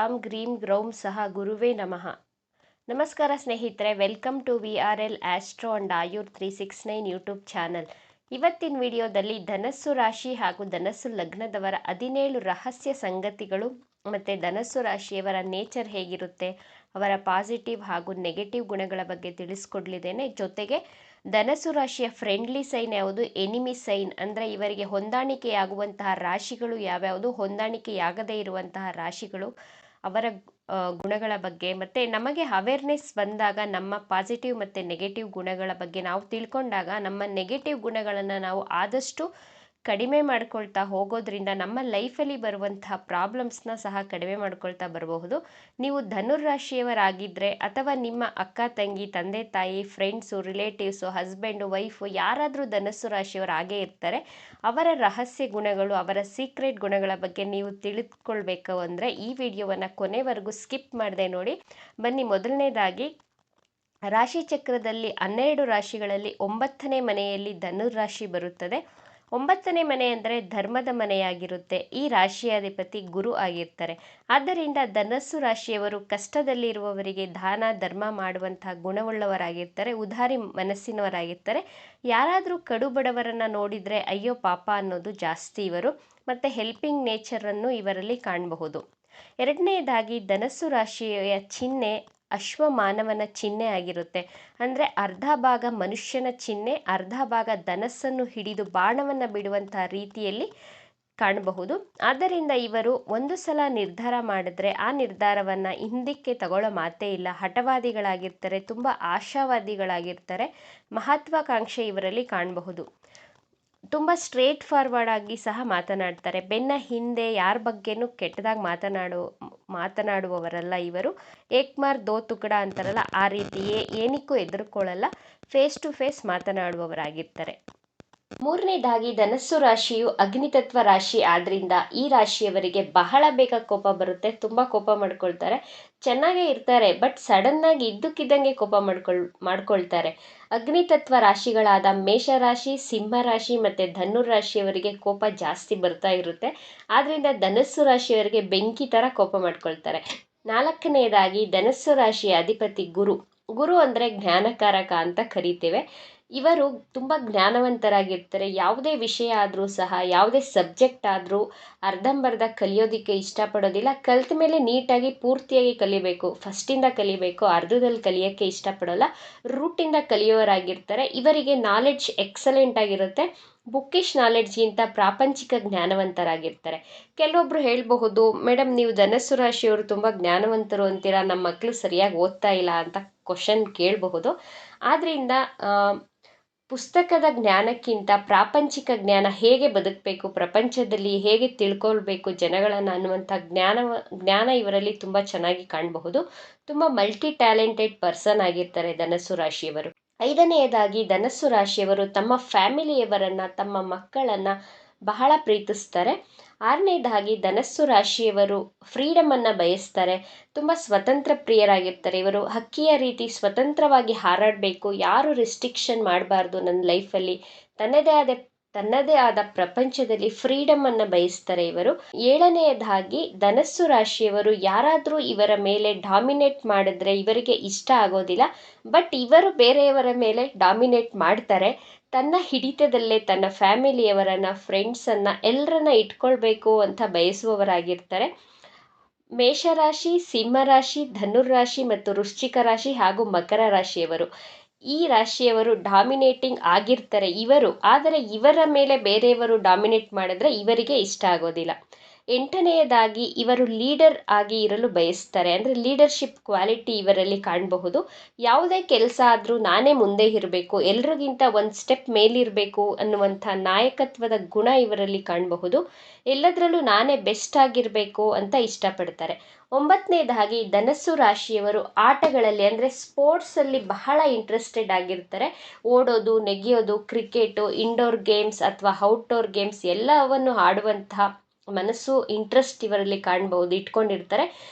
Gram ಗ್ರೀಂ ಗ್ರೌಂ ಸಹ ಗುರುವೇ ನಮಃ. ನಮಸ್ಕಾರ ಸ್ನೇಹಿತರೆ, welcome to VRL astro and Ayur 369 YouTube channel. ಇವತ್ತಿನ ವಿಡಿಯೋದಲ್ಲಿ ಧನಸ್ಸು ರಾಶಿ ಹಾಗೂ ಧನಸ್ಸು ಲಗ್ನದವರ 17 ರಹಸ್ಯ ಸಂಗತಿಗಳು ಮತ್ತು ಧನಸ್ಸು ರಾಶಿಯವರ ನೇಚರ್ ಹೇಗಿರುತ್ತೆ, ಅವರ ಪಾಸಿಟಿವ್ ಹಾಗೂ ನೆಗೆಟಿವ್ ಗುಣಗಳ ಬಗ್ಗೆ ತಿಳಿಸ್ಕೊಡ್ಲಿದ್ದೇನೆ. ಜೊತೆಗೆ ಧನಸ್ಸು ರಾಶಿಯ ಫ್ರೆಂಡ್ಲಿ ಸೈನ್ ಯಾವುದು, ಎನಿಮಿ ಸೈನ್ ಅಂದರೆ ಇವರಿಗೆ ಹೊಂದಾಣಿಕೆಯಾಗುವಂತಹ ರಾಶಿಗಳು ಯಾವ್ಯಾವುದು, ಹೊಂದಾಣಿಕೆಯಾಗದೇ ಇರುವಂತಹ ರಾಶಿಗಳು, ಅವರ ಗುಣಗಳ ಬಗ್ಗೆ, ಮತ್ತು ನಮಗೆ ಅವೇರ್ನೆಸ್ ಬಂದಾಗ ನಮ್ಮ ಪಾಸಿಟಿವ್ ಮತ್ತು ನೆಗೆಟಿವ್ ಗುಣಗಳ ಬಗ್ಗೆ ನಾವು ತಿಳ್ಕೊಂಡಾಗ ನಮ್ಮ ನೆಗೆಟಿವ್ ಗುಣಗಳನ್ನು ನಾವು ಆದಷ್ಟು ಕಡಿಮೆ ಮಾಡ್ಕೊಳ್ತಾ ಹೋಗೋದ್ರಿಂದ ನಮ್ಮ ಲೈಫಲ್ಲಿ ಬರುವಂತಹ ಪ್ರಾಬ್ಲಮ್ಸ್ನ ಸಹ ಕಡಿಮೆ ಮಾಡ್ಕೊಳ್ತಾ ಬರಬಹುದು. ನೀವು ಧನುರಾಶಿಯವರಾಗಿದ್ದರೆ ಅಥವಾ ನಿಮ್ಮ ಅಕ್ಕ ತಂಗಿ, ತಂದೆ ತಾಯಿ, ಫ್ರೆಂಡ್ಸು, ರಿಲೇಟಿವ್ಸು, ಹಸ್ಬೆಂಡು, ವೈಫು ಯಾರಾದರೂ ಧನಸ್ಸು ರಾಶಿಯವರಾಗೇ ಇರ್ತಾರೆ. ಅವರ ರಹಸ್ಯ ಗುಣಗಳು, ಅವರ ಸೀಕ್ರೆಟ್ ಗುಣಗಳ ಬಗ್ಗೆ ನೀವು ತಿಳಿದುಕೊಳ್ಬೇಕು ಅಂದರೆ ಈ ವಿಡಿಯೋವನ್ನು ಕೊನೆವರೆಗೂ ಸ್ಕಿಪ್ ಮಾಡದೆ ನೋಡಿ. ಬನ್ನಿ, ಮೊದಲನೇದಾಗಿ ರಾಶಿ ಚಕ್ರದಲ್ಲಿ 12 ರಾಶಿಗಳಲ್ಲಿ 9ನೇ ಮನೆಯಲ್ಲಿ ಧನುರಾಶಿ ಬರುತ್ತದೆ. 9ನೇ ಮನೆ ಅಂದರೆ ಧರ್ಮದ ಮನೆಯಾಗಿರುತ್ತೆ. ಈ ರಾಶಿಯ ಅಧಿಪತಿ ಗುರು ಆಗಿರ್ತಾರೆ. ಆದ್ದರಿಂದ ಧನಸ್ಸು ರಾಶಿಯವರು ಕಷ್ಟದಲ್ಲಿರುವವರಿಗೆ ದಾನ ಧರ್ಮ ಮಾಡುವಂತಹ ಗುಣವುಳ್ಳವರಾಗಿರ್ತಾರೆ, ಉದಾರಿ ಮನಸ್ಸಿನವರಾಗಿರ್ತಾರೆ. ಯಾರಾದರೂ ಕಡು ಬಡವರನ್ನು ನೋಡಿದರೆ ಅಯ್ಯೋ ಪಾಪ ಅನ್ನೋದು ಜಾಸ್ತಿ ಇವರು, ಮತ್ತು ಹೆಲ್ಪಿಂಗ್ ನೇಚರನ್ನು ಇವರಲ್ಲಿ ಕಾಣಬಹುದು. ಎರಡನೆಯದಾಗಿ ಧನಸ್ಸು ರಾಶಿಯ ಚಿಹ್ನೆ ಅಶ್ವಮಾನವನ ಚಿಹ್ನೆ ಆಗಿರುತ್ತೆ. ಅಂದರೆ ಅರ್ಧ ಭಾಗ ಮನುಷ್ಯನ ಚಿಹ್ನೆ, ಅರ್ಧ ಭಾಗ ಧನಸ್ಸನ್ನು ಹಿಡಿದು ಬಾಣವನ್ನು ಬಿಡುವಂತಹ ರೀತಿಯಲ್ಲಿ ಕಾಣಬಹುದು. ಆದ್ದರಿಂದ ಇವರು ಒಂದು ಸಲ ನಿರ್ಧಾರ ಮಾಡಿದ್ರೆ ಆ ನಿರ್ಧಾರವನ್ನು ಹಿಂದಕ್ಕೆ ತಗೊಳ್ಳೋ ಮಾತೇ ಇಲ್ಲ. ಹಠವಾದಿಗಳಾಗಿರ್ತಾರೆ, ತುಂಬ ಆಶಾವಾದಿಗಳಾಗಿರ್ತಾರೆ, ಮಹತ್ವಾಕಾಂಕ್ಷೆ ಇವರಲ್ಲಿ ಕಾಣಬಹುದು. ತುಂಬ ಸ್ಟ್ರೇಟ್ ಫಾರ್ವರ್ಡ್ ಆಗಿ ಸಹ ಮಾತನಾಡ್ತಾರೆ. ಬೆನ್ನ ಹಿಂದೆ ಯಾರ ಬಗ್ಗೆನೂ ಕೆಟ್ಟದಾಗಿ ಮಾತನಾಡುವವರಲ್ಲ ಇವರು. ಏಕ್ ಮಾರ್ ದೋ ತುಕಡ ಅಂತಾರಲ್ಲ, ಆ ರೀತಿ ಏನಕ್ಕೂ ಹೆದರ್ಕೊಳ್ಳಲ್ಲ, ಫೇಸ್ ಟು ಫೇಸ್ ಮಾತನಾಡುವವರಾಗಿರ್ತಾರೆ. ಮೂರನೇದಾಗಿ ಧನಸ್ಸು ರಾಶಿಯು ಅಗ್ನಿತತ್ವ ರಾಶಿ ಆದ್ರಿಂದ ಈ ರಾಶಿಯವರಿಗೆ ಬಹಳ ಬೇಗ ಕೋಪ ಬರುತ್ತೆ. ತುಂಬ ಕೋಪ ಮಾಡ್ಕೊಳ್ತಾರೆ. ಚೆನ್ನಾಗೇ ಇರ್ತಾರೆ, ಬಟ್ ಸಡನ್ನಾಗಿ ಇದ್ದಕ್ಕಿದ್ದಂಗೆ ಕೋಪ ಮಾಡ್ಕೊಳ್ತಾರೆ. ಅಗ್ನಿತತ್ವ ರಾಶಿಗಳಾದ ಮೇಷರಾಶಿ, ಸಿಂಹರಾಶಿ ಮತ್ತು ಧನುರಾಶಿಯವರಿಗೆ ಕೋಪ ಜಾಸ್ತಿ ಬರ್ತಾ ಇರುತ್ತೆ. ಆದ್ದರಿಂದ ಧನಸ್ಸು ರಾಶಿಯವರಿಗೆ ಬೆಂಕಿ ಥರ ಕೋಪ ಮಾಡ್ಕೊಳ್ತಾರೆ. ನಾಲ್ಕನೆಯದಾಗಿ ಧನಸ್ಸು ರಾಶಿಯ ಅಧಿಪತಿ ಗುರು. ಗುರು ಅಂದರೆ ಜ್ಞಾನಕಾರಕ ಅಂತ ಕರಿತೇವೆ. ಇವರು ತುಂಬ ಜ್ಞಾನವಂತರಾಗಿರ್ತಾರೆ. ಯಾವುದೇ ವಿಷಯ ಆದರೂ ಸಹ, ಯಾವುದೇ ಸಬ್ಜೆಕ್ಟ್ ಆದರೂ ಅರ್ಧಂಬರ್ಧ ಕಲಿಯೋದಕ್ಕೆ ಇಷ್ಟಪಡೋದಿಲ್ಲ. ಕಲಿತ ಮೇಲೆ ನೀಟಾಗಿ ಪೂರ್ತಿಯಾಗಿ ಕಲಿಬೇಕು, ಫಸ್ಟಿಂದ ಕಲಿಬೇಕು, ಅರ್ಧದಲ್ಲಿ ಕಲಿಯೋಕ್ಕೆ ಇಷ್ಟಪಡೋಲ್ಲ, ರೂಟಿಂದ ಕಲಿಯೋರಾಗಿರ್ತಾರೆ. ಇವರಿಗೆ ನಾಲೆಡ್ಜ್ ಎಕ್ಸಲೆಂಟ್ ಆಗಿರುತ್ತೆ. ಬುಕ್ಕಿಶ್ ನಾಲೆಡ್ಜ್ಗಿಂತ ಪ್ರಾಪಂಚಿಕ ಜ್ಞಾನವಂತರಾಗಿರ್ತಾರೆ. ಕೆಲವೊಬ್ರು ಹೇಳಬಹುದು, ಮೇಡಮ್ ನೀವು ಧನಸ್ಸು ರಾಶಿಯವರು ತುಂಬ ಜ್ಞಾನವಂತರು ಅಂತೀರಾ, ನಮ್ಮ ಮಕ್ಕಳು ಸರಿಯಾಗಿ ಓದ್ತಾ ಇಲ್ಲ ಅಂತ ಕ್ವಶನ್ ಕೇಳಬಹುದು. ಆದ್ದರಿಂದ ಪುಸ್ತಕದ ಜ್ಞಾನಕ್ಕಿಂತ ಪ್ರಾಪಂಚಿಕ ಜ್ಞಾನ, ಹೇಗೆ ಬದುಕಬೇಕು ಪ್ರಪಂಚದಲ್ಲಿ, ಹೇಗೆ ತಿಳ್ಕೊಳ್ಬೇಕು ಜನಗಳನ್ನು ಅನ್ನುವಂಥ ಜ್ಞಾನ ಇವರಲ್ಲಿ ತುಂಬ ಚೆನ್ನಾಗಿ ಕಾಣಬಹುದು. ತುಂಬ ಮಲ್ಟಿ ಟ್ಯಾಲೆಂಟೆಡ್ ಪರ್ಸನ್ ಆಗಿರ್ತಾರೆ ಧನಸ್ಸು ರಾಶಿಯವರು. ಐದನೆಯದಾಗಿ ಧನಸ್ಸು ರಾಶಿಯವರು ತಮ್ಮ ಫ್ಯಾಮಿಲಿಯವರನ್ನು, ತಮ್ಮ ಮಕ್ಕಳನ್ನು ಬಹಳ ಪ್ರೀತಿಸ್ತಾರೆ. ಆರನೇದಾಗಿ ಧನಸ್ಸು ರಾಶಿಯವರು ಫ್ರೀಡಮನ್ನು ಬಯಸ್ತಾರೆ. ತುಂಬ ಸ್ವತಂತ್ರ ಪ್ರಿಯರಾಗಿರ್ತಾರೆ. ಇವರು ಹಕ್ಕಿಯ ರೀತಿ ಸ್ವತಂತ್ರವಾಗಿ ಹಾರಾಡಬೇಕು, ಯಾರು ರಿಸ್ಟ್ರಿಕ್ಷನ್ ಮಾಡಬಾರ್ದು ನನ್ನ ಲೈಫಲ್ಲಿ, ತನ್ನದೇ ಆದ ಪ್ರಪಂಚದಲ್ಲಿ ಫ್ರೀಡಮನ್ನು ಬಯಸ್ತಾರೆ ಇವರು. ಏಳನೆಯದಾಗಿ ಧನಸ್ಸು ರಾಶಿಯವರು ಯಾರಾದರೂ ಇವರ ಮೇಲೆ ಡಾಮಿನೇಟ್ ಮಾಡಿದ್ರೆ ಇವರಿಗೆ ಇಷ್ಟ ಆಗೋದಿಲ್ಲ. ಬಟ್ ಇವರು ಬೇರೆಯವರ ಮೇಲೆ ಡಾಮಿನೇಟ್ ಮಾಡ್ತಾರೆ. ತನ್ನ ಹಿಡಿತದಲ್ಲೇ ತನ್ನ ಫ್ಯಾಮಿಲಿಯವರನ್ನು, ಫ್ರೆಂಡ್ಸನ್ನು, ಎಲ್ಲರನ್ನ ಇಟ್ಕೊಳ್ಬೇಕು ಅಂತ ಬಯಸುವವರಾಗಿರ್ತಾರೆ. ಮೇಷರಾಶಿ, ಸಿಂಹರಾಶಿ, ಧನುರ್ರಾಶಿ ಮತ್ತು ವೃಶ್ಚಿಕ ರಾಶಿ ಹಾಗೂ ಮಕರ ರಾಶಿಯವರು, ಈ ರಾಶಿಯವರು ಡಾಮಿನೇಟಿಂಗ್ ಆಗಿರ್ತಾರೆ ಇವರು. ಆದರೆ ಇವರ ಮೇಲೆ ಬೇರೆಯವರು ಡಾಮಿನೇಟ್ ಮಾಡಿದ್ರೆ ಇವರಿಗೆ ಇಷ್ಟ ಆಗೋದಿಲ್ಲ. ಎಂಟನೆಯದಾಗಿ ಇವರು ಲೀಡರ್ ಆಗಿ ಇರಲು ಬಯಸ್ತಾರೆ. ಅಂದರೆ ಲೀಡರ್ಶಿಪ್ ಕ್ವಾಲಿಟಿ ಇವರಲ್ಲಿ ಕಾಣಬಹುದು. ಯಾವುದೇ ಕೆಲಸ ಆದರೂ ನಾನೇ ಮುಂದೆ ಇರಬೇಕು, ಎಲ್ರಿಗಿಂತ ಒಂದು ಸ್ಟೆಪ್ ಮೇಲಿರಬೇಕು ಅನ್ನುವಂಥ ನಾಯಕತ್ವದ ಗುಣ ಇವರಲ್ಲಿ ಕಾಣಬಹುದು. ಎಲ್ಲದರಲ್ಲೂ ನಾನೇ ಬೆಸ್ಟ್ ಆಗಿರಬೇಕು ಅಂತ ಇಷ್ಟಪಡ್ತಾರೆ. ಒಂಬತ್ತನೇದಾಗಿ ಧನಸ್ಸು ರಾಶಿಯವರು ಆಟಗಳಲ್ಲಿ ಅಂದರೆ ಸ್ಪೋರ್ಟ್ಸಲ್ಲಿ ಬಹಳ ಇಂಟ್ರೆಸ್ಟೆಡ್ ಆಗಿರ್ತಾರೆ. ಓಡೋದು, ನೆಗೆಯೋದು, ಕ್ರಿಕೆಟು, ಇಂಡೋರ್ ಗೇಮ್ಸ್ ಅಥವಾ ಔಟ್ಡೋರ್ ಗೇಮ್ಸ್ ಎಲ್ಲವನ್ನು ಆಡುವಂತಹ ಮನಸ್ಸು, ಇಂಟ್ರೆಸ್ಟ್ ಇವರಲ್ಲಿ ಕಾಣಬಹುದು, ಇಟ್ಕೊಂಡಿರ್ತಾರೆ.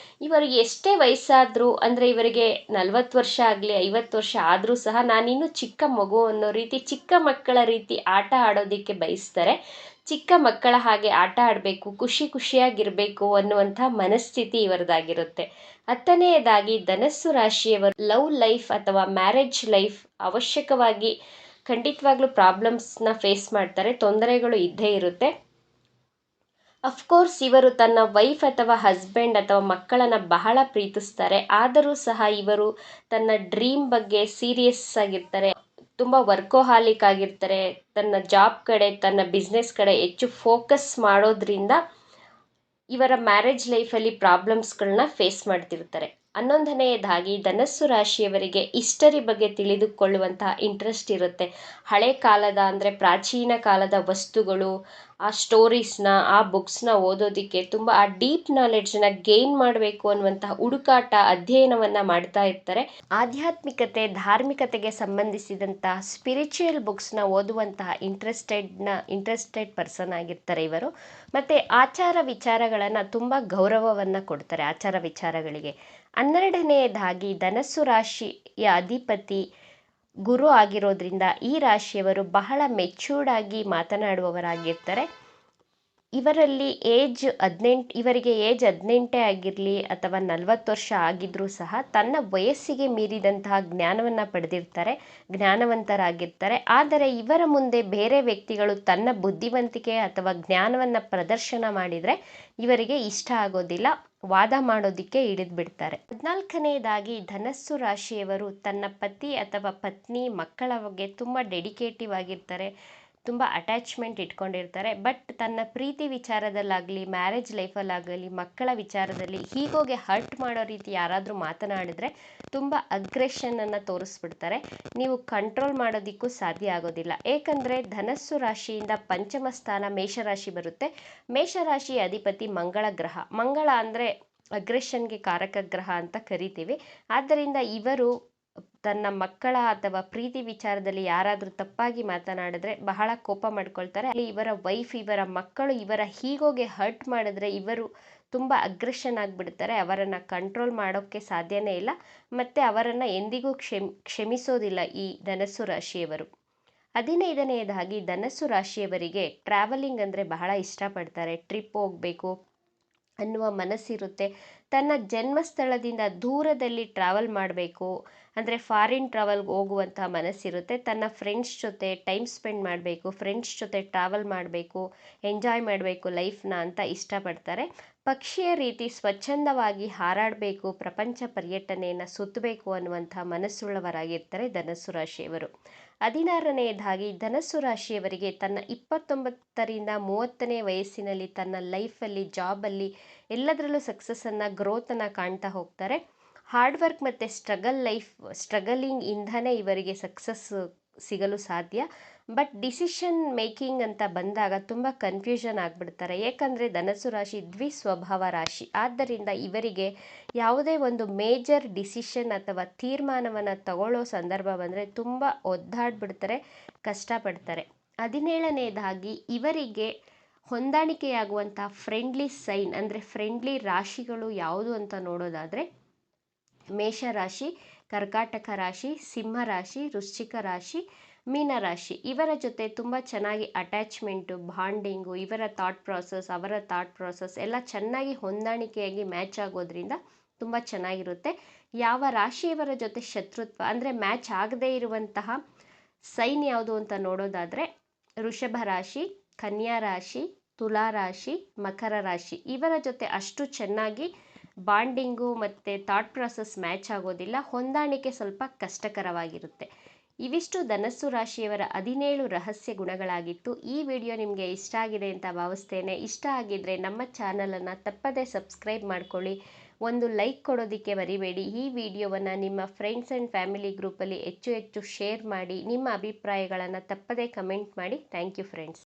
ಇವರಿಗೆ ಎಷ್ಟೇ ವಯಸ್ಸಾದರೂ, ಅಂದರೆ ಇವರಿಗೆ 40 ವರ್ಷ ಆಗಲಿ 50 ವರ್ಷ ಆದರೂ ಸಹ ನಾನಿನ್ನೂ ಚಿಕ್ಕ ಮಗು ಅನ್ನೋ ರೀತಿ, ಚಿಕ್ಕ ಮಕ್ಕಳ ರೀತಿ ಆಟ ಆಡೋದಕ್ಕೆ ಬಯಸ್ತಾರೆ. ಚಿಕ್ಕ ಮಕ್ಕಳ ಹಾಗೆ ಆಟ ಆಡಬೇಕು, ಖುಷಿಯಾಗಿರಬೇಕು ಅನ್ನುವಂಥ ಮನಸ್ಥಿತಿ ಇವರದಾಗಿರುತ್ತೆ. 10ನೇದಾಗಿ ಧನಸ್ಸು ರಾಶಿಯವರು ಲವ್ ಲೈಫ್ ಅಥವಾ ಮ್ಯಾರೇಜ್ ಲೈಫ್ ಅವಶ್ಯಕವಾಗಿ ಖಂಡಿತವಾಗ್ಲೂ ಪ್ರಾಬ್ಲಮ್ಸ್ನ ಫೇಸ್ ಮಾಡ್ತಾರೆ, ತೊಂದರೆಗಳು ಇದ್ದೇ ಇರುತ್ತೆ. ಅಫ್ಕೋರ್ಸ್ ಇವರು ತನ್ನ ವೈಫ್ ಅಥವಾ ಹಸ್ಬೆಂಡ್ ಅಥವಾ ಮಕ್ಕಳನ್ನು ಬಹಳ ಪ್ರೀತಿಸ್ತಾರೆ. ಆದರೂ ಸಹ ಇವರು ತನ್ನ ಡ್ರೀಮ್ ಬಗ್ಗೆ ಸೀರಿಯಸ್ ಆಗಿರ್ತಾರೆ, ತುಂಬ ವರ್ಕೋಹಾಲಿಕ್ ಆಗಿರ್ತಾರೆ. ತನ್ನ ಜಾಬ್ ಕಡೆ, ತನ್ನ ಬಿಸ್ನೆಸ್ ಕಡೆ ಹೆಚ್ಚು ಫೋಕಸ್ ಮಾಡೋದ್ರಿಂದ ಇವರ ಮ್ಯಾರೇಜ್ ಲೈಫಲ್ಲಿ ಪ್ರಾಬ್ಲಮ್ಸ್ಗಳನ್ನ ಫೇಸ್ ಮಾಡ್ತಿರ್ತಾರೆ. 11ನೇದಾಗಿ ಧನಸ್ಸು ರಾಶಿಯವರಿಗೆ ಹಿಸ್ಟರಿ ಬಗ್ಗೆ ತಿಳಿದುಕೊಳ್ಳುವಂತಹ ಇಂಟ್ರೆಸ್ಟ್ ಇರುತ್ತೆ. ಹಳೆ ಕಾಲದ ಅಂದರೆ ಪ್ರಾಚೀನ ಕಾಲದ ವಸ್ತುಗಳು, ಆ ಸ್ಟೋರೀಸ್ನ, ಆ ಬುಕ್ಸ್ನ ಓದೋದಕ್ಕೆ ತುಂಬ ಆ ಡೀಪ್ ನಾಲೆಡ್ಜನ್ನ ಗೇನ್ ಮಾಡಬೇಕು ಅನ್ನುವಂತಹ ಹುಡುಕಾಟ, ಅಧ್ಯಯನವನ್ನು ಮಾಡ್ತಾ ಇರ್ತಾರೆ. ಆಧ್ಯಾತ್ಮಿಕತೆ, ಧಾರ್ಮಿಕತೆಗೆ ಸಂಬಂಧಿಸಿದಂತಹ ಸ್ಪಿರಿಚುವಲ್ ಬುಕ್ಸ್ನ ಓದುವಂತಹ ಇಂಟ್ರೆಸ್ಟೆಡ್ ಪರ್ಸನ್ ಆಗಿರ್ತಾರೆ ಇವರು. ಮತ್ತು ಆಚಾರ ವಿಚಾರಗಳನ್ನು ತುಂಬ ಗೌರವವನ್ನು ಕೊಡ್ತಾರೆ, ಆಚಾರ ವಿಚಾರಗಳಿಗೆ. 12ನೇದಾಗಿ ಧನಸ್ಸು ರಾಶಿಯ ಅಧಿಪತಿ ಗುರು ಆಗಿರೋದ್ರಿಂದ ಈ ರಾಶಿಯವರು ಬಹಳ ಮೆಚ್ಯೂರ್ಡ್ ಆಗಿ ಮಾತನಾಡುವವರಾಗಿರ್ತಾರೆ. ಇವರಿಗೆ ಏಜ್ 18 ಆಗಿರಲಿ ಅಥವಾ 40 ವರ್ಷ ಆಗಿದ್ರೂ ಸಹ ತನ್ನ ವಯಸ್ಸಿಗೆ ಮೀರಿದಂತಹ ಜ್ಞಾನವನ್ನು ಪಡೆದಿರ್ತಾರೆ, ಜ್ಞಾನವಂತರಾಗಿರ್ತಾರೆ. ಆದರೆ ಇವರ ಮುಂದೆ ಬೇರೆ ವ್ಯಕ್ತಿಗಳು ತನ್ನ ಬುದ್ಧಿವಂತಿಕೆ ಅಥವಾ ಜ್ಞಾನವನ್ನು ಪ್ರದರ್ಶನ ಮಾಡಿದರೆ ಇವರಿಗೆ ಇಷ್ಟ ಆಗೋದಿಲ್ಲ, ವಾದ ಮಾಡೋದಕ್ಕೆ ಬಿಡ್ತಾರೆ. 14ನೇದಾಗಿ ಧನಸ್ಸು ರಾಶಿಯವರು ತನ್ನ ಪತಿ ಅಥವಾ ಪತ್ನಿ, ಮಕ್ಕಳ ಬಗ್ಗೆ ತುಂಬ ಡೆಡಿಕೇಟಿವ್ ಆಗಿರ್ತಾರೆ, ತುಂಬ ಅಟ್ಯಾಚ್ಮೆಂಟ್ ಇಟ್ಕೊಂಡಿರ್ತಾರೆ. ಬಟ್ ತನ್ನ ಪ್ರೀತಿ ವಿಚಾರದಲ್ಲಾಗಲಿ, ಮ್ಯಾರೇಜ್ ಲೈಫಲ್ಲಾಗಲಿ, ಮಕ್ಕಳ ವಿಚಾರದಲ್ಲಿ ಹೀಗೋಗೆ ಹರ್ಟ್ ಮಾಡೋ ರೀತಿ ಯಾರಾದರೂ ಮಾತನಾಡಿದ್ರೆ ತುಂಬ ಅಗ್ರೆಷನನ್ನು ತೋರಿಸ್ಬಿಡ್ತಾರೆ. ನೀವು ಕಂಟ್ರೋಲ್ ಮಾಡೋದಕ್ಕೂ ಸಾಧ್ಯ ಆಗೋದಿಲ್ಲ. ಏಕೆಂದರೆ ಧನಸ್ಸು ರಾಶಿಯಿಂದ ಪಂಚಮ ಸ್ಥಾನ ಮೇಷರಾಶಿ ಬರುತ್ತೆ. ಮೇಷರಾಶಿ ಅಧಿಪತಿ ಮಂಗಳ ಗ್ರಹ. ಮಂಗಳ ಅಂದರೆ ಅಗ್ರೆಷನ್ಗೆ ಕಾರಕ ಗ್ರಹ ಅಂತ ಕರಿತೀವಿ. ಆದ್ದರಿಂದ ಇವರು ತನ್ನ ಮಕ್ಕಳ ಅಥವಾ ಪ್ರೀತಿ ವಿಚಾರದಲ್ಲಿ ಯಾರಾದರೂ ತಪ್ಪಾಗಿ ಮಾತನಾಡಿದ್ರೆ ಬಹಳ ಕೋಪ ಮಾಡ್ಕೊಳ್ತಾರೆ. ಅಲ್ಲಿ ಇವರ ವೈಫ್, ಇವರ ಮಕ್ಕಳು ಇವರ ಹೀಗೋಗೆ ಹರ್ಟ್ ಮಾಡಿದ್ರೆ ಇವರು ತುಂಬ ಅಗ್ರೆಷನ್ ಆಗಿಬಿಡ್ತಾರೆ. ಅವರನ್ನು ಕಂಟ್ರೋಲ್ ಮಾಡೋಕ್ಕೆ ಸಾಧ್ಯನೇ ಇಲ್ಲ ಮತ್ತು ಅವರನ್ನು ಎಂದಿಗೂ ಕ್ಷಮಿಸೋದಿಲ್ಲ ಈ ಧನಸ್ಸು ರಾಶಿಯವರು. 15ನೇದಾಗಿ ಧನಸ್ಸು ರಾಶಿಯವರಿಗೆ ಟ್ರಾವೆಲಿಂಗ್ ಅಂದರೆ ಬಹಳ ಇಷ್ಟಪಡ್ತಾರೆ. ಟ್ರಿಪ್ ಹೋಗಬೇಕು ಅನ್ನುವ ಮನಸ್ಸಿರುತ್ತೆ. ತನ್ನ ಜನ್ಮಸ್ಥಳದಿಂದ ದೂರದಲ್ಲಿ ಟ್ರಾವೆಲ್ ಮಾಡಬೇಕು ಅಂದರೆ ಫಾರಿನ್ ಟ್ರಾವೆಲ್ಗೆ ಹೋಗುವಂತಹ ಮನಸ್ಸಿರುತ್ತೆ. ತನ್ನ ಫ್ರೆಂಡ್ಸ್ ಜೊತೆ ಟೈಮ್ ಸ್ಪೆಂಡ್ ಮಾಡಬೇಕು, ಫ್ರೆಂಡ್ಸ್ ಜೊತೆ ಟ್ರಾವೆಲ್ ಮಾಡಬೇಕು, ಎಂಜಾಯ್ ಮಾಡಬೇಕು ಲೈಫ್ನ ಅಂತ ಇಷ್ಟಪಡ್ತಾರೆ. ಪಕ್ಷಿಯ ರೀತಿ ಸ್ವಚ್ಛಂದವಾಗಿ ಹಾರಾಡಬೇಕು, ಪ್ರಪಂಚ ಪರ್ಯಟನೆಯನ್ನು ಸುತ್ತಬೇಕು ಅನ್ನುವಂಥ ಮನಸ್ಸುಳ್ಳವರಾಗಿರ್ತಾರೆ ಧನಸ್ಸು ರಾಶಿಯವರು. 16ನೇದಾಗಿ ಧನಸ್ಸು ರಾಶಿಯವರಿಗೆ ತನ್ನ 29ರಿಂದ 30ನೇ ವಯಸ್ಸಿನಲ್ಲಿ ತನ್ನ ಲೈಫಲ್ಲಿ, ಜಾಬಲ್ಲಿ ಎಲ್ಲದರಲ್ಲೂ ಸಕ್ಸಸ್ಸನ್ನು, ಗ್ರೋತನ್ನು ಕಾಣ್ತಾ ಹೋಗ್ತಾರೆ. ಹಾರ್ಡ್ ವರ್ಕ್ ಮತ್ತು ಸ್ಟ್ರಗಲಿಂಗ್ ಇಂದನೇ ಇವರಿಗೆ ಸಕ್ಸಸ್ ಸಿಗಲು ಸಾಧ್ಯ. ಬಟ್ ಡಿಸಿಷನ್ ಮೇಕಿಂಗ್ ಅಂತ ಬಂದಾಗ ತುಂಬ ಕನ್ಫ್ಯೂಷನ್ ಆಗಿಬಿಡ್ತಾರೆ. ಏಕೆಂದರೆ ಧನಸ್ಸು ರಾಶಿ ದ್ವಿಸ್ವಭಾವ ರಾಶಿ. ಆದ್ದರಿಂದ ಇವರಿಗೆ ಯಾವುದೇ ಒಂದು ಮೇಜರ್ ಡಿಸಿಷನ್ ಅಥವಾ ತೀರ್ಮಾನವನ್ನು ತಗೊಳ್ಳೋ ಸಂದರ್ಭ ಬಂದರೆ ತುಂಬ ಒದ್ದಾಡ್ಬಿಡ್ತಾರೆ, ಕಷ್ಟಪಡ್ತಾರೆ. 17ನೇದಾಗಿ ಇವರಿಗೆ ಹೊಂದಾಣಿಕೆಯಾಗುವಂಥ ಫ್ರೆಂಡ್ಲಿ ಸೈನ್ ಅಂದರೆ ಫ್ರೆಂಡ್ಲಿ ರಾಶಿಗಳು ಯಾವುದು ಅಂತ ನೋಡೋದಾದರೆ ಮೇಷರಾಶಿ, ಕರ್ಕಾಟಕ ರಾಶಿ, ಸಿಂಹ ರಾಶಿ, ವೃಶ್ಚಿಕ ರಾಶಿ, ಮೀನರಾಶಿ. ಇವರ ಜೊತೆ ತುಂಬ ಚೆನ್ನಾಗಿ ಅಟ್ಯಾಚ್ಮೆಂಟು, ಬಾಂಡಿಂಗು, ಇವರ ಥಾಟ್ ಪ್ರಾಸೆಸ್, ಅವರ ಥಾಟ್ ಪ್ರಾಸೆಸ್ ಎಲ್ಲ ಚೆನ್ನಾಗಿ ಹೊಂದಾಣಿಕೆಯಾಗಿ ಮ್ಯಾಚ್ ಆಗೋದ್ರಿಂದ ತುಂಬ ಚೆನ್ನಾಗಿರುತ್ತೆ. ಯಾವ ರಾಶಿಯವರ ಜೊತೆ ಶತ್ರುತ್ವ ಅಂದರೆ ಮ್ಯಾಚ್ ಆಗದೇ ಇರುವಂತಹ ಸೈನ್ ಯಾವುದು ಅಂತ ನೋಡೋದಾದರೆ ವೃಷಭ ರಾಶಿ, ಕನ್ಯಾ ರಾಶಿ, ತುಲಾ ರಾಶಿ, ಮಕರ ರಾಶಿ. ಇವರ ಜೊತೆ ಅಷ್ಟು ಚೆನ್ನಾಗಿ ಬಾಂಡಿಂಗು ಮತ್ತು ಥಾಟ್ ಪ್ರಾಸೆಸ್ ಮ್ಯಾಚ್ ಆಗೋದಿಲ್ಲ, ಹೊಂದಾಣಿಕೆ ಸ್ವಲ್ಪ ಕಷ್ಟಕರವಾಗಿರುತ್ತೆ. ಇವಿಷ್ಟು ಧನಸ್ಸು ರಾಶಿಯವರ 17 ರಹಸ್ಯ ಗುಣಗಳಾಗಿತ್ತು. ಈ ವಿಡಿಯೋ ನಿಮಗೆ ಇಷ್ಟ ಆಗಿದೆ ಅಂತ ಭಾವಿಸ್ತೇನೆ. ಇಷ್ಟ ಆಗಿದ್ದರೆ ನಮ್ಮ ಚಾನಲನ್ನು ತಪ್ಪದೇ ಸಬ್ಸ್ಕ್ರೈಬ್ ಮಾಡ್ಕೊಳ್ಳಿ, ಒಂದು ಲೈಕ್ ಕೊಡೋದಕ್ಕೆ ಮರಿಬೇಡಿ. ಈ ವಿಡಿಯೋವನ್ನು ನಿಮ್ಮ ಫ್ರೆಂಡ್ಸ್ ಆ್ಯಂಡ್ ಫ್ಯಾಮಿಲಿ ಗ್ರೂಪಲ್ಲಿ ಹೆಚ್ಚು ಶೇರ್ ಮಾಡಿ. ನಿಮ್ಮ ಅಭಿಪ್ರಾಯಗಳನ್ನು ತಪ್ಪದೇ ಕಮೆಂಟ್ ಮಾಡಿ. Thank you friends.